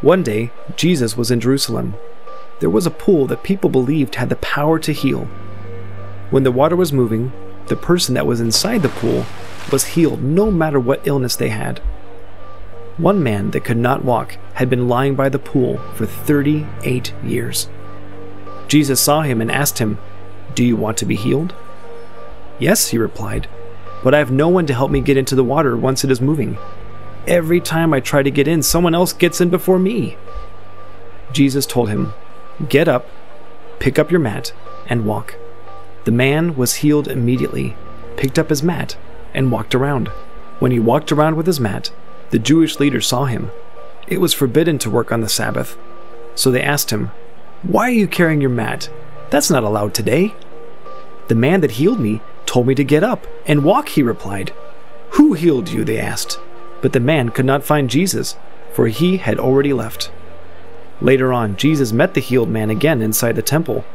One day, Jesus was in Jerusalem. There was a pool that people believed had the power to heal. When the water was moving, the person that was inside the pool was healed no matter what illness they had. One man that could not walk had been lying by the pool for 38 years. Jesus saw him and asked him, "Do you want to be healed?" "Yes," he replied, "but I have no one to help me get into the water once it is moving. Every time I try to get in, someone else gets in before me." Jesus told him, "Get up, pick up your mat, and walk." The man was healed immediately, picked up his mat, and walked around. When he walked around with his mat, the Jewish leaders saw him. It was forbidden to work on the Sabbath. So they asked him, "Why are you carrying your mat? That's not allowed today." "The man that healed me told me to get up and walk," he replied. "Who healed you?" they asked. But the man could not find Jesus, for he had already left. Later on, Jesus met the healed man again inside the temple.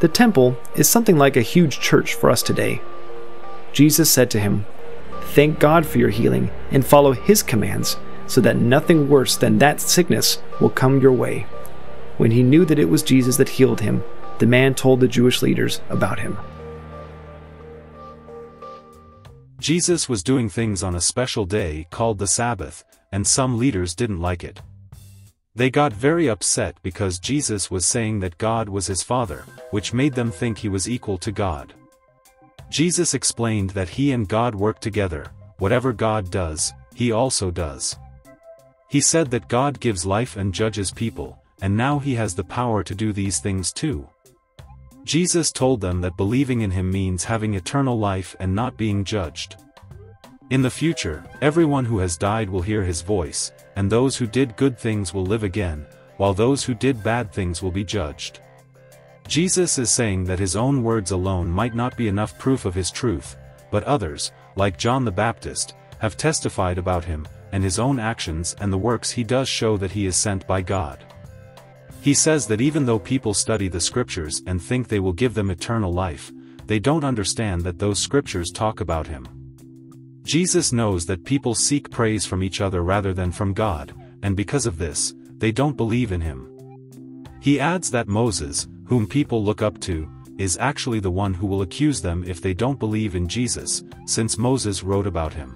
The temple is something like a huge church for us today. Jesus said to him, "Thank God for your healing and follow His commands so that nothing worse than that sickness will come your way." When he knew that it was Jesus that healed him, the man told the Jewish leaders about him. Jesus was doing things on a special day called the Sabbath, and some leaders didn't like it. They got very upset because Jesus was saying that God was his Father, which made them think he was equal to God. Jesus explained that he and God work together. Whatever God does, he also does. He said that God gives life and judges people, and now he has the power to do these things too. Jesus told them that believing in him means having eternal life and not being judged. In the future, everyone who has died will hear his voice, and those who did good things will live again, while those who did bad things will be judged. Jesus is saying that his own words alone might not be enough proof of his truth, but others, like John the Baptist, have testified about him, and his own actions and the works he does show that he is sent by God. He says that even though people study the scriptures and think they will give them eternal life, they don't understand that those scriptures talk about him. Jesus knows that people seek praise from each other rather than from God, and because of this, they don't believe in him. He adds that Moses, whom people look up to, is actually the one who will accuse them if they don't believe in Jesus, since Moses wrote about him.